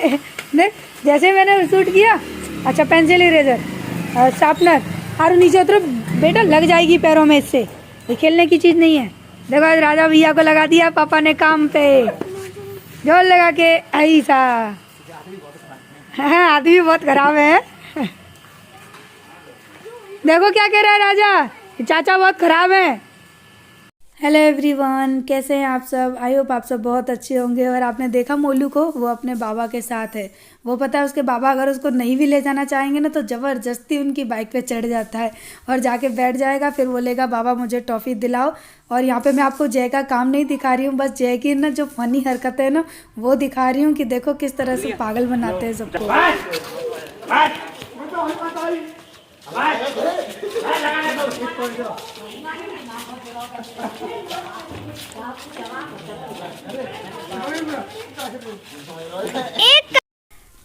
देख जैसे मैंने शूट किया। अच्छा पेंसिल इरेजर शार्पनर और नीचे उतरो बेटा, लग जाएगी पैरों में इससे, ये खेलने की चीज़ नहीं है। देखो आज राजा भैया को लगा दिया पापा ने काम पे, जोर लगा के ऐसा। हाँ आदमी बहुत खराब है। देखो क्या कह रहा है राजा, चाचा बहुत खराब है। हेलो एवरीवन, कैसे हैं आप सब? आई होप आप सब बहुत अच्छे होंगे। और आपने देखा मोलू को, वो अपने बाबा के साथ है। वो पता है उसके बाबा अगर उसको नहीं भी ले जाना चाहेंगे ना तो ज़बरदस्ती उनकी बाइक पे चढ़ जाता है और जाके बैठ जाएगा, फिर बोलेगा बाबा मुझे टॉफ़ी दिलाओ। और यहाँ पे मैं आपको जय का काम नहीं दिखा रही हूँ, बस जय की ना जो फनी हरकतें है ना वो दिखा रही हूँ कि देखो किस तरह से पागल बनाते हैं सबको।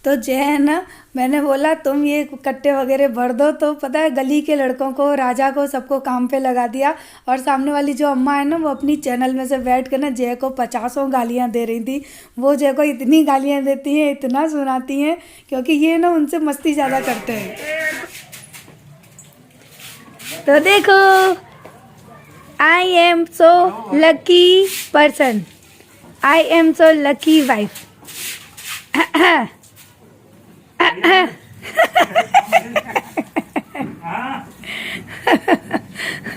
तो जय है ना, मैंने बोला तुम ये कट्टे वगैरह भर दो, तो पता है गली के लड़कों को, राजा को, सबको काम पे लगा दिया। और सामने वाली जो अम्मा है ना वो अपनी चैनल में से बैठ कर ना जय को 50 गालियाँ दे रही थी। वो जय को इतनी गालियाँ देती हैं, इतना सुनाती हैं, क्योंकि ये ना उनसे मस्ती ज़्यादा करते हैं। तो देखो I am so lucky person, I am so lucky wife.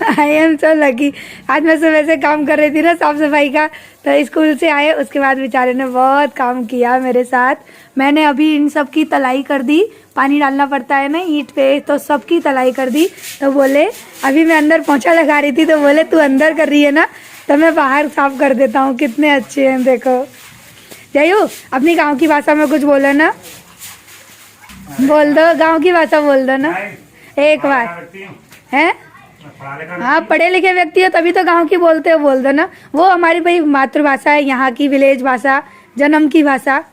I am so lucky. आज मैं सुबह से काम कर रही थी ना साफ सफाई का, तो स्कूल से आए उसके बाद बेचारे ने बहुत काम किया मेरे साथ। मैंने अभी इन सब की तलाई कर दी, पानी डालना पड़ता है ना ईंट पे, तो सबकी तलाई कर दी। तो बोले अभी मैं अंदर पोंछा लगा रही थी, तो बोले तू अंदर कर रही है ना तो मैं बाहर साफ कर देता हूँ। कितने अच्छे हैं देखो। जयू अपनी गाँव की भाषा में कुछ बोलो ना, बोल दो, गांव की भाषा बोल दो ना एक बार। हैं? हाँ पढ़े लिखे व्यक्ति हो तभी तो गांव की बोलते हो, बोल दो ना। वो हमारी भाई मातृभाषा है, यहाँ की विलेज भाषा, जन्म की भाषा।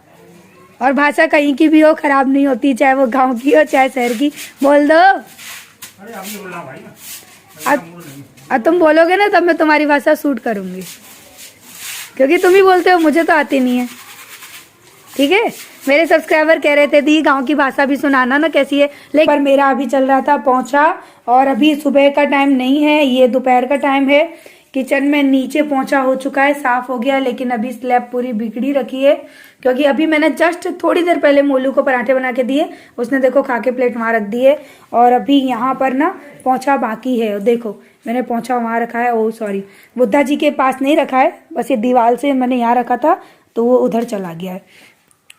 और भाषा कहीं की भी हो खराब नहीं होती, चाहे वो गांव की हो चाहे शहर की। बोल दो। अब तुम बोलोगे ना तब मैं तुम्हारी भाषा शूट करूंगी, क्योंकि तुम ही बोलते हो, मुझे तो आती नहीं है। ठीक है, मेरे सब्सक्राइबर कह रहे थे दी गांव की भाषा भी सुनाना ना कैसी है, लेकिन पर मेरा अभी चल रहा था पोंछा, और अभी सुबह का टाइम नहीं है, ये दोपहर का टाइम है। किचन में नीचे पोंछा हो चुका है, साफ हो गया, लेकिन अभी स्लैब पूरी बिगड़ी रखी है, क्योंकि अभी मैंने जस्ट थोड़ी देर पहले मोलू को पराठे बना के दिए, उसने देखो खा के प्लेट वहां रख दी है। और अभी यहाँ पर ना पोंछा बाकी है, देखो मैंने पोंछा वहां रखा है। ओ सॉरी, बुद्धा जी के पास नहीं रखा है, बस ये दीवार से मैंने यहाँ रखा था तो वो उधर चला गया है।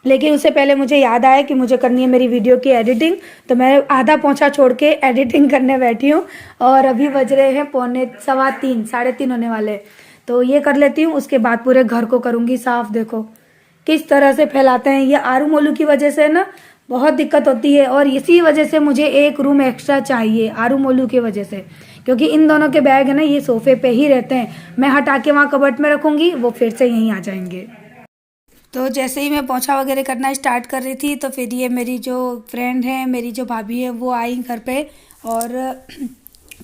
लेकिन उससे पहले मुझे याद आया कि मुझे करनी है मेरी वीडियो की एडिटिंग, तो मैं आधा पोंछा छोड़ के एडिटिंग करने बैठी हूँ। और अभी बज रहे हैं 2:45, 3:30 होने वाले, तो ये कर लेती हूँ, उसके बाद पूरे घर को करूँगी साफ। देखो किस तरह से फैलाते हैं ये, आरू मोलू की वजह से ना बहुत दिक्कत होती है। और इसी वजह से मुझे एक रूम एक्स्ट्रा चाहिए, आरू मोलू की वजह से, क्योंकि इन दोनों के बैग है ना ये सोफे पे ही रहते हैं। मैं हटा के वहाँ कबर्ड में रखूँगी, वो फिर से यहीं आ जाएंगे। तो जैसे ही मैं पोंछा वगैरह करना स्टार्ट कर रही थी, तो फिर ये मेरी जो फ्रेंड है, मेरी जो भाभी है, वो आई घर पे, और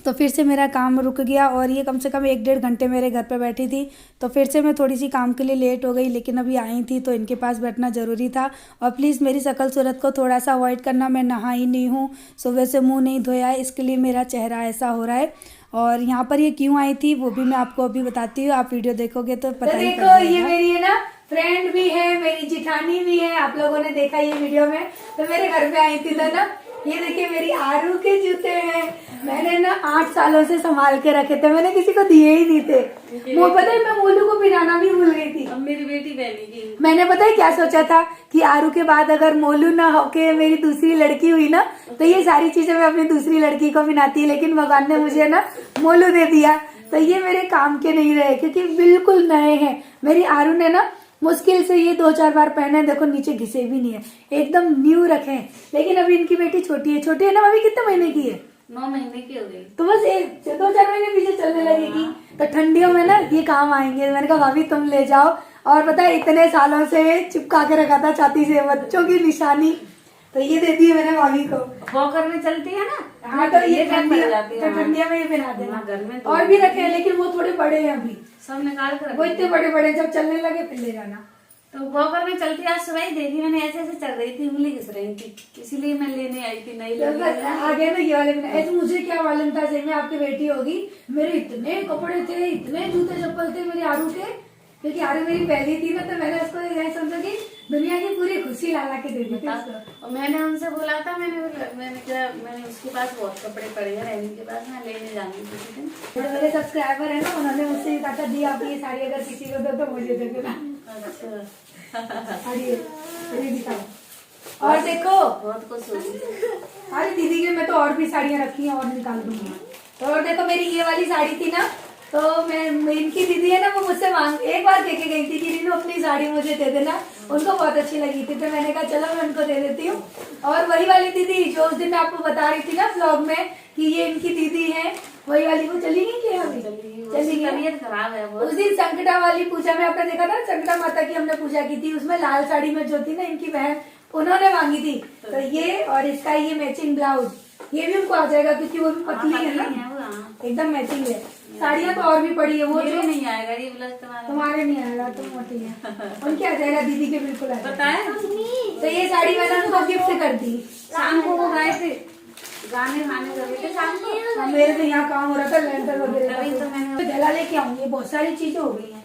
तो फिर से मेरा काम रुक गया। और ये कम से कम 1-1.5 घंटे मेरे घर पे बैठी थी, तो फिर से मैं थोड़ी सी काम के लिए लेट हो गई, लेकिन अभी आई थी तो इनके पास बैठना ज़रूरी था। और प्लीज़ मेरी शक्ल सूरत को थोड़ा सा अवॉइड करना, मैं नहाई नहीं हूँ, सुबह से मुँह नहीं धोया है, इसके लिए मेरा चेहरा ऐसा हो रहा है। और यहाँ पर ये क्यों आई थी वो भी मैं आपको अभी बताती हूँ, आप वीडियो देखोगे तो पता ही पड़ जाएगा। ये मेरी है ना फ्रेंड भी है, मेरी जिठानी भी है, आप लोगों ने देखा ये वीडियो में, तो मेरे घर पे आई थी तो ना ये देखिए मेरी आरू के जूते हैं। मैंने ना 8 सालों से संभाल के रखे थे, मैंने किसी को दिए ही नहीं थे। वो पता है मैं मोलू को पिलाना भी भूल गई थी। अब मेरी बेटी पहनेगी। मैंने पता है क्या सोचा था कि आरू के बाद अगर मोलू ना होके मेरी दूसरी लड़की हुई ना तो ये सारी चीजें मैं अपनी दूसरी लड़की को पिलाती, लेकिन भगवान ने मुझे ना मोलू दे दिया, तो ये मेरे काम के नहीं रहे, क्योंकि बिल्कुल नए हैं। मेरी आरू ने ना मुश्किल से ये 2-4 बार पहने, देखो नीचे घिसे भी नहीं है, एकदम न्यू रखे हैं। लेकिन अभी इनकी बेटी छोटी है ना, अभी कितने महीने की है? 9 महीने की हो गई, तो बस 2-4 महीने पीछे चलने लगेगी, तो ठंडियों में ना ये काम आएंगे। मैंने कहा भाभी तुम ले जाओ। और पता है इतने सालों से चिपका के रखा था छाती से, बच्चों की निशानी, तो ये दे दी मैंने भाभी को। वॉकर में चलती है ना, हाँ, तो ये ठंडिया में ये पहना देना। घर में और भी रखे हैं, लेकिन वो थोड़े बड़े हैं अभी, सब निकाल कर, वो इतने बड़े बड़े, जब चलने लगे फिर ले जाना। तो वॉकर में चलती आज सुबह ही देखी मैंने, ऐसे ऐसे चल रही थी, उंगली घिस रही थी, इसीलिए मैं लेने आई थी। नहीं आगे ना ये वाले ऐसे मुझे क्या मालूम था सही में आपकी बेटी होगी। मेरे इतने कपड़े थे, इतने जूते चप्पल थे मेरे आरू के, क्योंकि आरू मेरी पहली थी ना, तो मैंने उसको यही समझा कि दुनिया की पूरी खुशी ला के दे दी थी उसको। और मैंने उनसे बोला था, मैंने उसके पास बहुत कपड़े पड़े हैं रहने के पास, मैं लेने जाऊंगी किसी दिन। जो मेरे सब्सक्राइबर है ना, उन्होंने मुझसे कहा था दी आप ये साड़ी अगर किसी को दो तो मुझे दे देना। अरे दिखाओ और देखो बहुत कुछ होगी। अरे दीदी के मैं तो और भी साड़ियाँ रखी हैं और निकाल दूंगी। तो और देखो मेरी ये वाली साड़ी थी ना, तो मैं इनकी दीदी है ना, वो मुझसे एक बार कह के गई थी कि रीनू अपनी साड़ी मुझे दे देना, उनको बहुत अच्छी लगी थी, तो मैंने कहा चलो मैं उनको दे देती हूँ। और वही वाली दीदी जो उस दिन मैं आपको बता रही थी ना व्लॉग में कि ये इनकी दीदी है, वही वाली वो चली गई क्या? चली गई, तबीयत खराब है वो। उस दिन संकटा वाली पूजा में आपने देखा था, संकटा माता की हमने पूजा की थी, उसमें लाल साड़ी में जो थी ना इनकी बहन, उन्होंने मांगी थी। तो ये और इसका ये मैचिंग ब्लाउज, ये भी उनको आ जाएगा क्योंकि वो भी पतली है ना, एकदम मैचिंग है। साड़ियाँ तो और भी पड़ी है, वो जो नहीं आएगा ये ब्लाउज तुम्हारे नहीं आएगा, तुम मोटी है, उनके आ जाएगा, दीदी के बिल्कुल आएगा। पता है तो ये साड़ी मैंने उनको गिफ्ट कर दी। शाम को वो गए थे गाने कर रहे थे शाम को, मेरे तो यहाँ काम हो रहा था लेंटर वगैरह, तभी तो मैंने जला लेके आऊंगी, बहुत सारी चीजें हो गई हैं।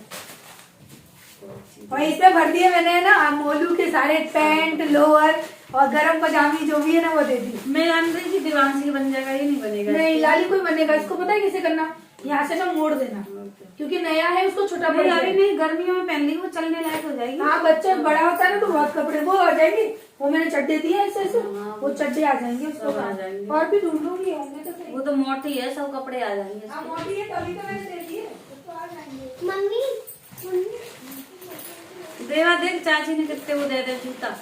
और इसमें भर दिए मैंने ना मोलू के सारे पैंट लोअर और गरम पजामी जो भी है ना वो दे दी। मैं जान रही थी दिवांशी बन जाएगा, ये नहीं बनेगा। नहीं लाली कोई बनेगा, इसको पता है कैसे करना, यहाँ से ना मोड़ देना, क्योंकि नया है उसको छोटा पड़ जाएगा। नहीं गर्मियों में पहन ली वो चलने लायक हो जाएगी। हाँ बच्चा बड़ा होता है ना तो बहुत कपड़े वो आ जाएंगे, वो मैंने चड्डे दिए ऐसे ऐसे, वो चड्डे आ जाएंगे उसको आ जाएंगे। और भी ढूंढ लूंगी होंगे तो सही। वो तो मोटी है, सब कपड़े आ जाएंगे। हाँ मोटी है तभी तो मैंने दे दिए, उसको आ जाएंगे। मम्मी देवा देख चाची ने कितने वो दे दे जूता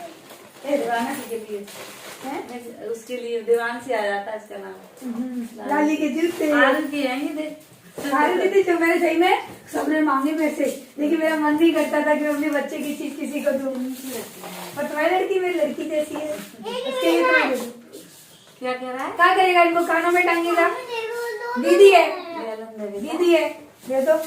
दीवाना के लिए है, उसके लिए दीवान से आ जाता है इसका नाम। लाली के जूते आलू की है ये देख, सारे दीदी जो मैंने सही में सबने मांगे पैसे, लेकिन मेरा मन नहीं करता था कि मैं अपने बच्चे की चीज किसी को दूं। पर तुम्हारी लड़की मेरी लड़की जैसी है, इसके लिए तो दे दूं। क्या कह रहा है? क्या करेगा, इनको कानों में टांगेगा? दीदी है, दीदी है, दे दो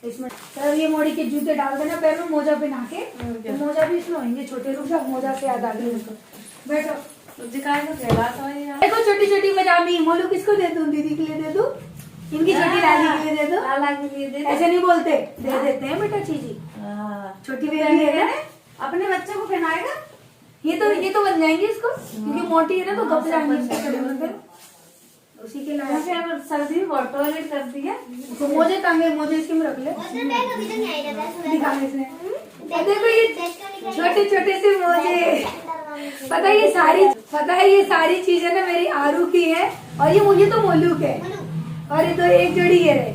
इसमें। सर ये मोड़ी के जूते डाल देना पैर में, मोजा पहना के, तो मोजा भी इसमें होंगे छोटे, रुक जाओ मोजा से याद आ गई उनको। बैठो दिखाए तो खेला था यार। देखो छोटी छोटी पजामी, मोलू किसको दे दूं, दीदी के लिए दे दूं, इनकी छोटी लाली के लिए दे दूं? लाला के लिए दे ऐसे नहीं बोलते, दे देते हैं बेटा चीजी, छोटी बेबी है ना, अपने बच्चे को पहनाएगा। ये तो बन जाएंगे इसको, क्योंकि मोटी है ना तो गप जाएंगे इसके कड़े में, उसी के लिए अब सर्दी में बहुत टॉयलेट करती है। तो मोजे टांगे, मोजे इसके में रख ले, कभी तो नहीं आएगा दिखा इसमें। देखो ये छोटे छोटे से मोजे, पता है ये सारी चीजें ना मेरी आरू की है, और ये मुझे तो मोलू के है, और ये तो एक जोड़ी ये रहे,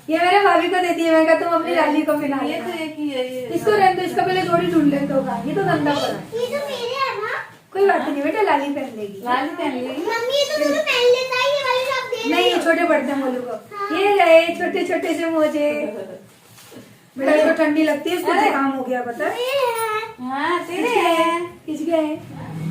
ये मैंने भाभी को दे दिए, मैं कहा तुम अपनी लाली को पहना ये तो एक ही है ये। इसको रहने दो, इसका पहले जोड़ी ढूंढ लेते होगा, ये तो गंदा पड़ा है। ये तो मेरे है ना। कोई बात नहीं बेटा, लाली पहन लेगी। लाली पहन लेगी। मम्मी ये तो तुम्हें पहन लेता है, ये वाले आप दे नहीं ये छोटे पड़ते हैं मोलू को, ये रहे छोटे छोटे से मोजे। बेटा इसको ठंडी लगती है, उसको जुकाम हो गया पता है। हाँ तेरे है। किसके है?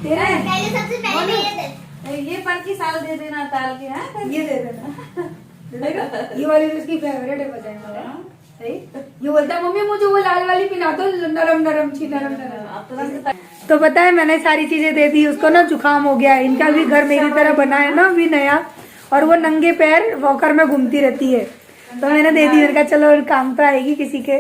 तेरा है? पहले सबसे पहले ये दे। ये पर की साल दे देना ताल के। हाँ ये दे देना, देखा ये वाली तो उसकी फेवरेट है पजामा, सही। ये बोलता है मम्मी मुझे वो लाल वाली पहना दो, नरम नरम सी, नरम नरम। तो पता है मैंने सारी चीजें दे दी उसको ना, जुकाम हो गया है, इनका भी घर मेरी तरह बना है ना अभी नया, और वो नंगे पैर वॉकर में घूमती रहती है, तो मैंने दे दी, मैंने कहा चलो काम तो आएगी किसी के।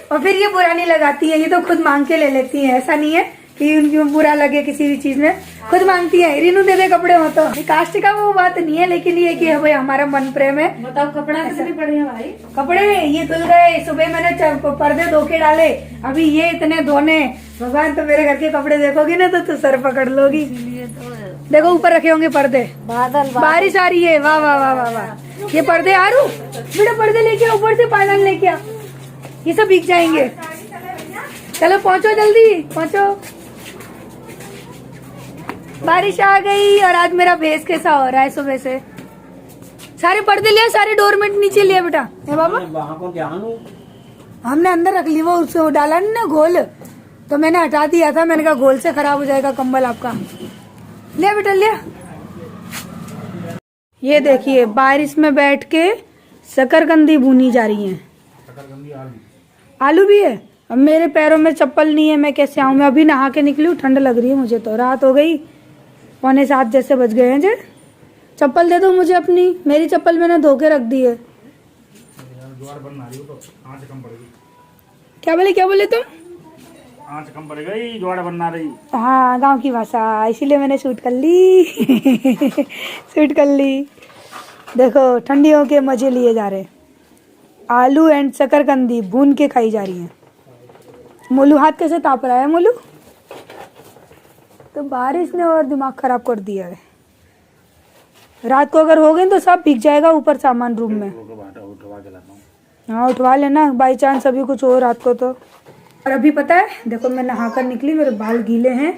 और फिर ये बुरा नहीं लगाती है, ये तो खुद मांग के ले लेती है, ऐसा नहीं है कि उनको बुरा लगे किसी भी चीज में, खुद मांगती है, रीनू दे दे कपड़े हो तो। कास्ट का वो बात नहीं है, लेकिन ये कि भाई हमारा मन प्रेम है। बताओ कपड़ा कितनी पड़ी है भाई? कपड़े ये धुल गए, सुबह मैंने पर्दे धो के डाले, अभी ये इतने धोने, भगवान तो मेरे घर के कपड़े देखोगी ना तो तू सर पकड़ लोगी। देखो ऊपर रखे होंगे पर्दे, बारिश आ रही है, वाह वाह वाह वाह वाह। ये पर्दे आरू बेटा, पर्दे लेके आ, ऊपर से पायदान लेके आ, ये सब भीग जाएंगे। चलो पहुंचो जल्दी पहुंचो, बारिश आ गई। और आज मेरा भेस कैसा हो रहा है, सुबह से सारे पर्दे लिया, सारे डोरमेट नीचे लिया बेटा। है बाबा हमने अंदर रख ली, वो उसको डाला ना घोल, तो मैंने हटा दिया था, मैंने कहा घोल से खराब हो जाएगा कंबल आपका। लिया बेटा लिया। ये देखिए बारिश में बैठ के शकरकंदी भूनी जा रही है, आलू भी है। अब मेरे पैरों में चप्पल नहीं है, मैं कैसे आऊँ? मैं अभी नहा के निकली हूँ, ठंड लग रही है मुझे तो। रात हो गई, 6:45 जैसे बज गए हैं जे। चप्पल दे दो मुझे अपनी, मेरी चप्पल मैंने धो के रख दी है। क्या बोले तुम? आँच कम पड़ गई, जोड़ बनना रही। हाँ, गांव की भाषा, इसीलिए मैंने शूट कर ली। शूट कर ली। देखो ठंडियों के मजे लिए जा रहे हैं। आलू एंड शकरकंदी भून के खाई जा रही हैं। मोलू हाथ कैसे ताप रहा है मोलू? तो बारिश ने और दिमाग खराब कर दिया है। रात को अगर हो गए तो सब भीग जाएगा ऊपर सामान रूम में। हाँ उठवा लेना, बाई चांस अभी कुछ हो रात को तो। और अभी पता है, देखो मैं नहा कर निकली, मेरे बाल गीले हैं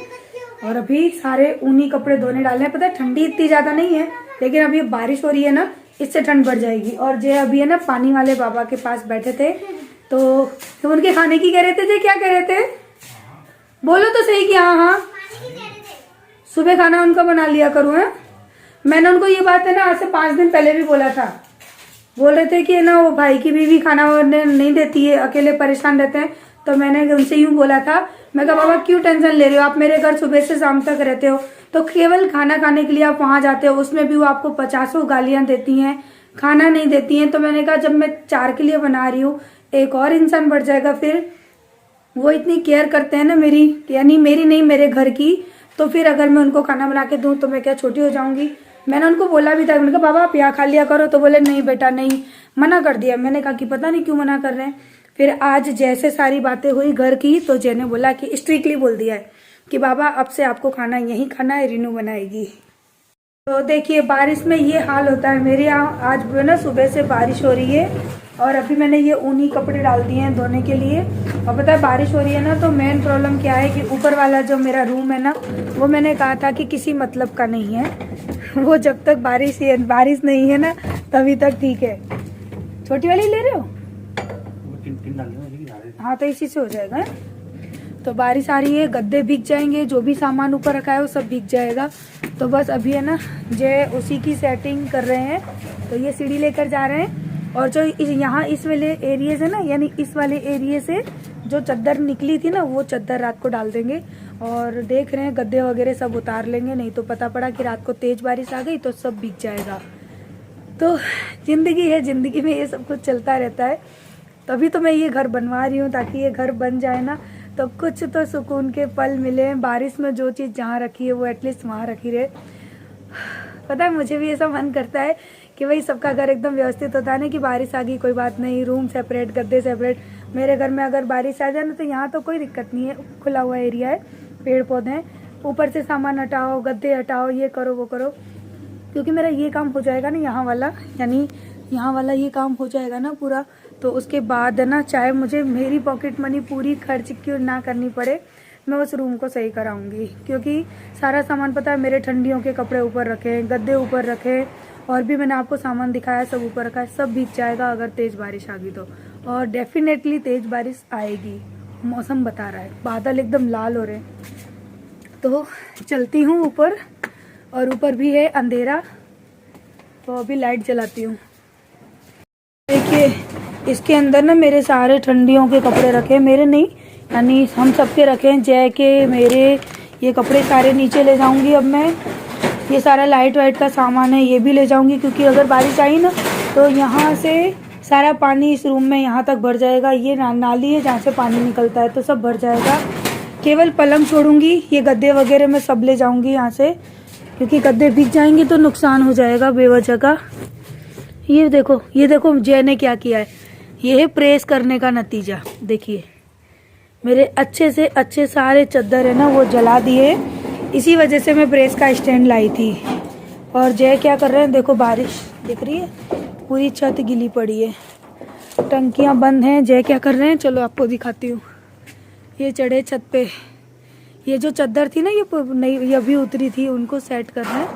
और अभी सारे ऊनी कपड़े धोने डाले हैं। पता है ठंडी इतनी ज्यादा नहीं है, लेकिन अभी बारिश हो रही है ना, इससे ठंड बढ़ जाएगी। और जे अभी है ना पानी वाले बाबा के पास बैठे थे, तो उनके खाने की कह रहे थे। जे क्या कह रहे थे? बोलो तो सही कि हाँ हाँ सुबह खाना उनका बना लिया करूँ है। मैंने उनको ये बात है ना आज से 5 दिन पहले भी बोला था। बोल रहे थे कि ना वो भाई की बीवी खाना नहीं देती है, अकेले परेशान रहते हैं। तो मैंने उनसे यूं बोला था, मैं कहा बाबा क्यों टेंशन ले रहे हो, आप मेरे घर सुबह से शाम तक रहते हो, तो केवल खाना खाने के लिए आप वहां जाते हो, उसमें भी वो आपको 50 गालियां देती हैं, खाना नहीं देती हैं। तो मैंने कहा जब मैं 4 के लिए बना रही हूँ, एक और इंसान बढ़ जाएगा। फिर वो इतनी केयर करते हैं ना मेरी, यानी मेरी नहीं मेरे घर की, तो फिर अगर मैं उनको खाना बना के दूं तो मैं क्या छोटी हो जाऊंगी? मैंने उनको बोला भी था, मैंने कहा बाबा आप यहाँ खा लिया करो, तो बोले नहीं बेटा नहीं, मना कर दिया। मैंने कहा कि पता नहीं क्यों मना कर रहे हैं। फिर आज जैसे सारी बातें हुई घर की, तो जय ने बोला कि स्ट्रिक्टली बोल दिया है कि बाबा अब से आपको खाना यहीं खाना है, रीनू बनाएगी। तो देखिए बारिश में ये हाल होता है मेरे यहाँ। आज जो है ना सुबह से बारिश हो रही है और अभी मैंने ये ऊनी कपड़े डाल दिए हैं धोने के लिए। और पता है बारिश हो रही है ना, तो मेन प्रॉब्लम क्या है कि ऊपर वाला जो मेरा रूम है ना, वो मैंने कहा था कि किसी मतलब का नहीं है। वो जब तक बारिश नहीं है ना तभी तक ठीक है। छोटी वाली ले रहे हो? हाँ तो इसी से हो जाएगा। तो बारिश आ रही है, गद्दे भीग जाएंगे, जो भी सामान ऊपर रखा है वो सब भीग जाएगा। तो बस अभी है ना जय उसी की सेटिंग कर रहे हैं। तो ये सीढ़ी लेकर जा रहे हैं और जो यहाँ इस वाले एरिया से ना, यानी इस वाले एरिया से जो चादर निकली थी ना, वो चादर रात को डाल देंगे। और देख रहे हैं गद्दे वगैरह सब उतार लेंगे, नहीं तो पता पड़ा कि रात को तेज बारिश आ गई तो सब भीग जाएगा। तो जिंदगी है, जिंदगी में ये सब कुछ चलता रहता है। तभी तो मैं ये घर बनवा रही हूँ, ताकि ये घर बन जाए ना तो कुछ तो सुकून के पल मिले। बारिश में जो चीज़ जहाँ रखी है वो एटलीस्ट वहाँ रखी रहे। पता है मुझे भी ऐसा मन करता है कि भाई सबका घर एकदम व्यवस्थित होता है ना, कि बारिश आ गई कोई बात नहीं, रूम सेपरेट, गद्दे सेपरेट। मेरे घर में अगर बारिश आ जाए ना तो यहाँ तो कोई दिक्कत नहीं है, खुला हुआ एरिया है, पेड़ पौधे हैं, ऊपर से सामान हटाओ, गद्दे हटाओ, ये करो वो करो। क्योंकि मेरा ये काम हो जाएगा ना यहाँ वाला, यानी यहाँ वाला ये काम हो जाएगा ना पूरा, तो उसके बाद है ना चाहे मुझे मेरी पॉकेट मनी पूरी खर्च क्यों ना करनी पड़े, मैं उस रूम को सही कराऊंगी। क्योंकि सारा सामान पता है मेरे ठंडियों के कपड़े ऊपर रखे, गद्दे ऊपर रखे, और भी मैंने आपको सामान दिखाया सब ऊपर रखा है, सब भीग जाएगा अगर तेज बारिश आ गई तो। और डेफिनेटली तेज बारिश आएगी, मौसम बता रहा है, बादल एकदम लाल हो रहे हैं। तो चलती हूँ ऊपर, और ऊपर भी है अंधेरा, तो अभी लाइट जलाती हूँ। देखिए इसके अंदर ना मेरे सारे ठंडियों के कपड़े रखे, मेरे नहीं यानी हम सबके रखे हैं, जय के, मेरे, ये कपड़े सारे नीचे ले जाऊंगी। अब मैं ये सारा लाइट वाइट का सामान है ये भी ले जाऊंगी, क्योंकि अगर बारिश आई ना तो यहाँ से सारा पानी इस रूम में यहाँ तक भर जाएगा। ये नाली है जहाँ से पानी निकलता है, तो सब भर जाएगा। केवल पलंग छोड़ूंगी, ये गद्दे वगैरह मैं सब ले जाऊंगी यहाँ से, क्योंकि गद्दे भीग जाएंगे तो नुकसान हो जाएगा बेवजह का। ये देखो जय ने क्या किया है, ये है प्रेस करने का नतीजा। देखिए मेरे अच्छे से अच्छे सारे चादर है ना वो जला दिए, इसी वजह से मैं प्रेस का स्टैंड लाई थी। और जय क्या कर रहे हैं, देखो बारिश दिख रही है, पूरी छत गीली पड़ी है, टंकियां बंद हैं। जय क्या कर रहे हैं चलो आपको दिखाती हूँ। ये चढ़े छत पे, ये जो चादर थी ना ये अभी उतरी थी, उनको सेट कर रहे हैं।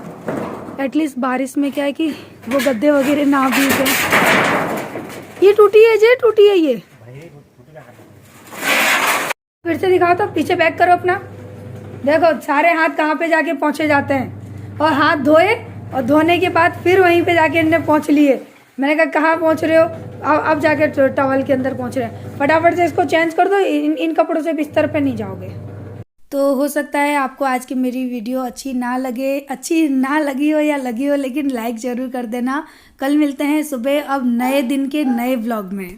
एटलीस्ट बारिश में क्या है कि वो गद्दे वगैरह ना भीगे। ये टूटी है जय, टूटी है ये, फिर से दिखाओ तो, पीछे बैक करो अपना। देखो सारे हाथ कहाँ पे जाके पहुंचे जाते हैं, और हाथ धोए और धोने के बाद फिर वहीं पे जाके इनने पहुंच लिए। मैंने कहा कहाँ पहुंच रहे हो, अब जाके टॉवल के अंदर पहुंच रहे हैं। फटाफट से इसको चेंज कर दो, इन कपड़ों से बिस्तर पे नहीं जाओगे। तो हो सकता है आपको आज की मेरी वीडियो अच्छी ना लगी हो या लगी हो, लेकिन लाइक ज़रूर कर देना। कल मिलते हैं सुबह अब नए दिन के नए व्लॉग में।